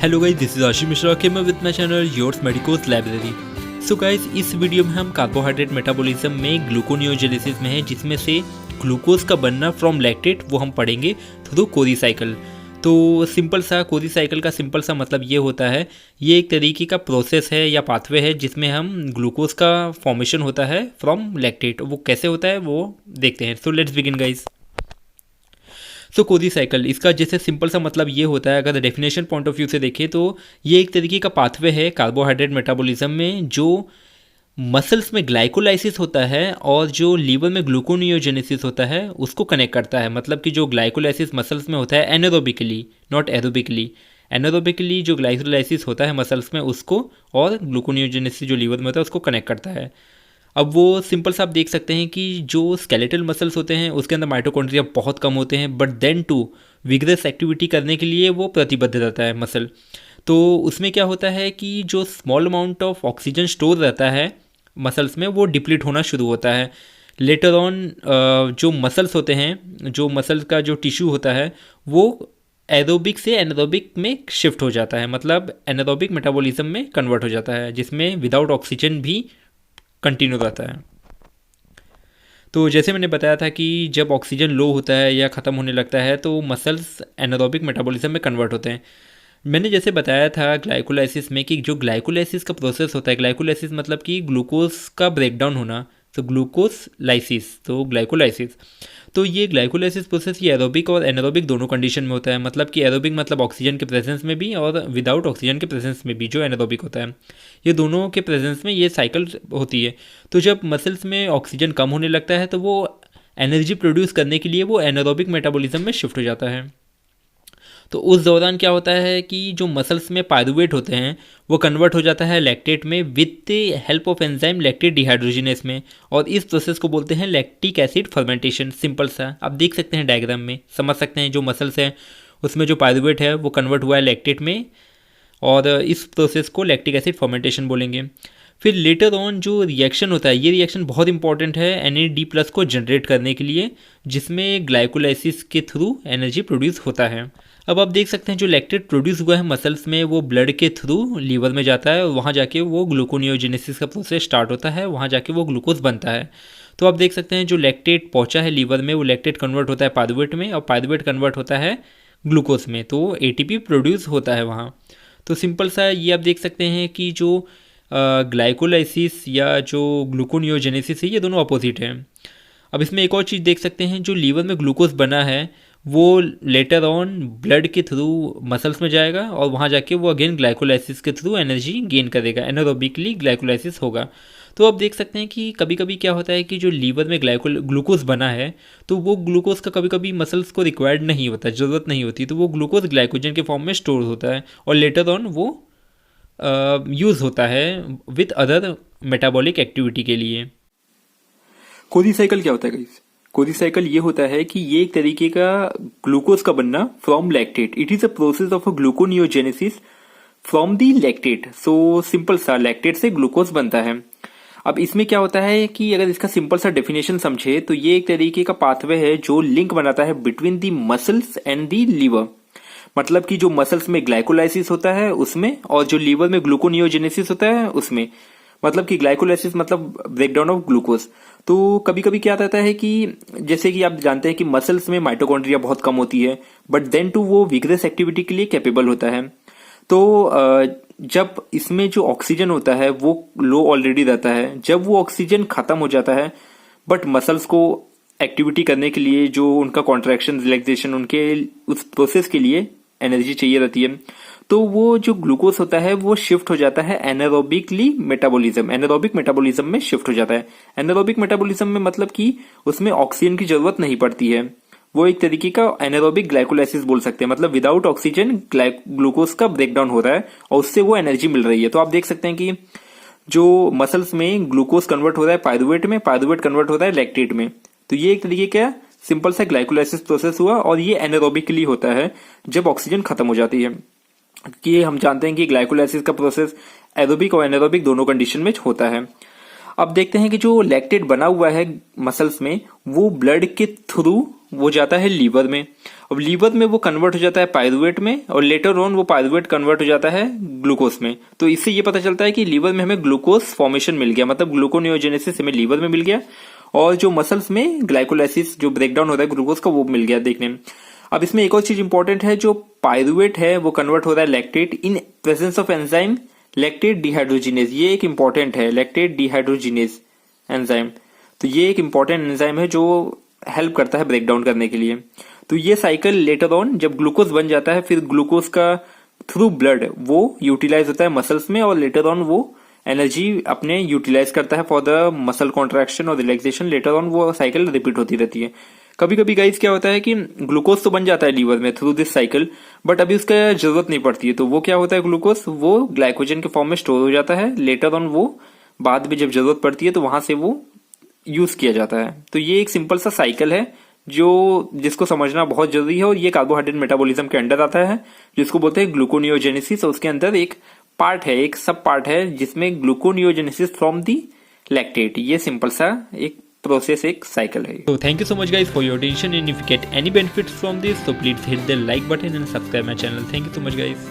Hello guys, this is Ashish Mishra के मैं with my channel yours medicos library. So guys, इस video में हम कार्बोहाइड्रेट मेटाबॉलिज्म में ग्लूकोनियोजेनेसिस में है, जिसमें से ग्लूकोज का बनना फ्रॉम लैक्टेट वो हम पढ़ेंगे थ्रू कोरी साइकिल। तो सिंपल सा कोरी साइकिल का सिंपल सा मतलब ये होता है, ये एक तरीके का प्रोसेस है या पाथवे है जिसमें हम ग्लूकोज का फॉर्मेशन होता है फ्रॉम लैक्टेट। वो कैसे होता है वो देखते हैं। So let's begin guys. So Cori cycle, इसका जैसे सिंपल सा मतलब ये होता है, अगर डेफिनेशन पॉइंट ऑफ व्यू से देखें तो ये एक तरीके का पाथवे है कार्बोहाइड्रेट मेटाबॉलिज्म में, जो मसल्स में ग्लाइकोलाइसिस होता है और जो लीवर में ग्लूकोनियोजेनेसिस होता है उसको कनेक्ट करता है। मतलब कि जो ग्लाइकोलाइसिस मसल्स में होता है एनारोबिकली, नॉट एरोबिकली, एनारोबिकली जो ग्लाइकोलाइसिस होता है मसल्स में उसको और ग्लूकोनियोजेनेसिस जो लीवर में होता है उसको कनेक्ट करता है। अब वो सिंपल सा आप देख सकते हैं कि जो स्केलेटल मसल्स होते हैं उसके अंदर माइटोकॉन्ड्रिया बहुत कम होते हैं, but then to vigorous activity करने के लिए वो प्रतिबद्ध रहता है मसल। तो उसमें क्या होता है कि जो small amount of oxygen store रहता है मसल्स में वो डिप्लीट होना शुरू होता है। लेटर ऑन जो मसल्स होते हैं, जो मसल का जो टिश्यू होता है वो एरोबिक से एनारोबिक में शिफ्ट हो जाता है, मतलब एनारोबिक मेटाबॉलिज्म में कन्वर्ट हो जाता है, जिसमें विदाउट ऑक्सीजन भी कंटिन्यू रहता है। तो जैसे मैंने बताया था कि जब ऑक्सीजन लो होता है या ख़त्म होने लगता है तो मसल्स एनारोबिक मेटाबॉलिज्म में कन्वर्ट होते हैं। मैंने जैसे बताया था ग्लाइकोलाइसिस में कि जो ग्लाइकोलाइसिस का प्रोसेस होता है, ग्लाइकोलाइसिस मतलब कि ग्लूकोज का ब्रेकडाउन होना, तो ग्लूकोज लाइसिस, तो ग्लाइकोलाइसिस। तो ये ग्लाइकोलाइसिस प्रोसेस ये एरोबिक और एनारोबिक दोनों कंडीशन में होता है। मतलब कि एरोबिक मतलब ऑक्सीजन के प्रेजेंस में भी और विदाउट ऑक्सीजन के प्रेजेंस में भी जो एनारोबिक होता है, ये दोनों के प्रेजेंस में ये साइकिल होती है। तो जब मसल्स में ऑक्सीजन कम होने लगता है तो वो एनर्जी प्रोड्यूस करने के लिए वो एनारोबिक मेटाबॉलिज्म में शिफ्ट हो जाता है। तो उस दौरान क्या होता है कि जो मसल्स में पायरुवेट होते हैं वो कन्वर्ट हो जाता है लैक्टेट में with the help of enzyme lactate dehydrogenase में, और इस प्रोसेस को बोलते हैं लैक्टिक एसिड फर्मेंटेशन। सिंपल सा आप देख सकते हैं डायग्राम में, समझ सकते हैं। जो मसल्स हैं उसमें जो पायरुवेट है वो कन्वर्ट हुआ है लैक्टेट में, और इस प्रोसेस को लैक्टिक एसिड फर्मेंटेशन बोलेंगे। फिर लेटर ऑन जो रिएक्शन होता है, ये रिएक्शन बहुत इंपॉर्टेंट है Na++ को जनरेट करने के लिए, जिसमें ग्लाइकोलाइसिस के थ्रू एनर्जी प्रोड्यूस होता है। अब आप देख सकते हैं जो लैक्टेट प्रोड्यूस हुआ है मसल्स में वो ब्लड के थ्रू लीवर में जाता है और वहाँ जाके वो ग्लूकोनियोजेनेसिस का प्रोसेस स्टार्ट होता है, वहाँ जाके वो ग्लूकोज बनता है। तो आप देख सकते हैं जो लैक्टेट पहुँचा है लीवर में वो लैक्टेट कन्वर्ट होता है पायरुवेट में, और पायरुवेट कन्वर्ट होता है ग्लूकोज में, तो ATP प्रोड्यूस होता है वहाँ। तो सिंपल सा ये आप देख सकते हैं कि जो ग्लाइकोलाइसिस या जो ग्लूकोनियोजेनेसिस है ये दोनों अपोजिट हैं। अब इसमें एक और चीज़ देख सकते हैं, जो लीवर में ग्लूकोज बना है वो लेटर ऑन ब्लड के थ्रू मसल्स में जाएगा और वहाँ जाके वो अगेन ग्लाइकोलाइसिस के थ्रू एनर्जी गेन करेगा, एनारोबिकली ग्लाइकोलाइसिस होगा। तो आप देख सकते हैं कि कभी कभी क्या होता है कि जो लीवर में ग्लूकोज बना है तो वो ग्लूकोज का कभी कभी मसल्स को रिक्वायर्ड नहीं होता, ज़रूरत नहीं होती, तो वो ग्लूकोज ग्लाइकोजन के फॉर्म में स्टोर होता है और लेटर ऑन वो यूज़ होता है विद अदर मेटाबॉलिक एक्टिविटी के लिए। कोरी साइकिल क्या होता है गाइस? कोरी साइकिल ये होता है कि ये एक तरीके का ग्लूकोज का बनना from lactate. It is a process of a gluconeogenesis from the lactate. So simple सा लैक्टेट से ग्लूकोज बनता है। अब इसमें क्या होता है कि अगर इसका सिंपल सा डेफिनेशन समझे तो ये एक तरीके का पाथवे है जो लिंक बनाता है between the muscles and the liver. मतलब कि जो मसल्स में ग्लाइकोलाइसिस होता है उसमें और जो लीवर में ग्लूकोनियोजेनेसिस होता है उसमें, मतलब कि ग्लाइकोलाइसिस मतलब ब्रेकडाउन ऑफ ग्लूकोज। तो कभी कभी क्या रहता है कि जैसे कि आप जानते हैं कि मसल्स में माइटोकॉन्ड्रिया बहुत कम होती है, बट देन टू वो विगरस एक्टिविटी के लिए कैपेबल होता है। तो जब इसमें जो ऑक्सीजन होता है वो लो ऑलरेडी रहता है, जब वो ऑक्सीजन खत्म हो जाता है बट मसल्स को एक्टिविटी करने के लिए जो उनका कॉन्ट्रैक्शन रिलैक्सेशन उनके उस प्रोसेस के लिए एनर्जी चाहिए रहती है, तो वो जो ग्लूकोज होता है वो शिफ्ट हो जाता है एनारोबिकली मेटाबॉलिज्म, एनारोबिक मेटाबॉलिज्म में शिफ्ट हो जाता है। एनारोबिक मेटाबॉलिज्म में मतलब कि उसमें ऑक्सीजन की जरूरत नहीं पड़ती है, वो एक तरीके का एनारोबिक ग्लाइकोलाइसिस बोल सकते हैं। मतलब विदाउट ऑक्सीजन ग्लूकोज का ब्रेकडाउन हो रहा है और उससे वो एनर्जी मिल रही है। तो आप देख सकते हैं कि जो मसल्स में ग्लूकोज कन्वर्ट हो रहा है पायरुवेट में, पायरुवेट कन्वर्ट हो रहा है लैक्टेट में। तो ये एक तरीके का सिंपल सा ग्लाइकोलाइसिस प्रोसेस हुआ और ये एनारोबिकली होता है जब ऑक्सीजन खत्म हो जाती है। कि हम जानते हैं कि ग्लाइकोलाइसिस का प्रोसेस एरोबिक और एनारोबिक दोनों कंडीशन में होता है। अब देखते हैं कि जो लैक्टेट बना हुआ है मसल्स में वो ब्लड के थ्रू वो जाता है लीवर में, और लीवर में वो कन्वर्ट हो जाता है पायरुवेट में, और लेटर ऑन वो पायरुवेट कन्वर्ट हो जाता है ग्लूकोज में। तो इससे ये पता चलता है कि लीवर में हमें ग्लूकोज फॉर्मेशन मिल गया, मतलब ग्लूकोनियोजेनेसिस हमें लीवर में मिल गया, और जो मसल्स में ग्लाइकोलाइसिस जो ब्रेकडाउन होता है ग्लूकोज का वो मिल गया देखने में। अब इसमें एक और चीज इंपॉर्टेंट है, जो पायरुवेट है वो कन्वर्ट होता है lactate in presence of enzyme lactate dehydrogenase. ये एक इंपॉर्टेंट है, लैक्टेट डिहाइड्रोजिनेज एंजाइम। तो ये एक इंपॉर्टेंट एंजाइम है जो हेल्प करता है ब्रेकडाउन करने के लिए। तो ये साइकिल लेटर ऑन जब ग्लूकोज बन जाता है, फिर ग्लूकोज का थ्रू ब्लड वो यूटिलाइज होता है मसल्स में, और लेटर ऑन वो एनर्जी अपने यूटिलाइज करता है फॉर द मसल कॉन्ट्रैक्शन और रिलैक्सेशन। लेटर ऑन वो साइकिल रिपीट होती रहती है। कभी कभी गाइस क्या होता है कि ग्लूकोज तो बन जाता है लीवर में थ्रू दिस साइकिल, बट अभी उसका जरूरत नहीं पड़ती है, तो वो क्या होता है ग्लूकोज वो ग्लाइकोजन के फॉर्म में स्टोर हो जाता है। लेटर ऑन वो बाद में जब जरूरत पड़ती है तो वहां से वो यूज किया जाता है। तो ये एक सिंपल सा साइकिल है जिसको समझना बहुत जरूरी है, और ये कार्बोहाइड्रेट मेटाबॉलिज्म के अंडर आता है, जिसको बोलते हैं ग्लूकोनियोजेनेसिस। और उसके अंदर एक पार्ट है, एक सब पार्ट है जिसमें ग्लूकोनियोजेनेसिस फ्रॉम दी लैक्टेट। ये सिंपल सा एक प्रोसेस, एक साइकिल है। So thank you so much guys for your attention, and if you get any benefits from this, so please hit the like button and subscribe my channel. Thank you so much guys.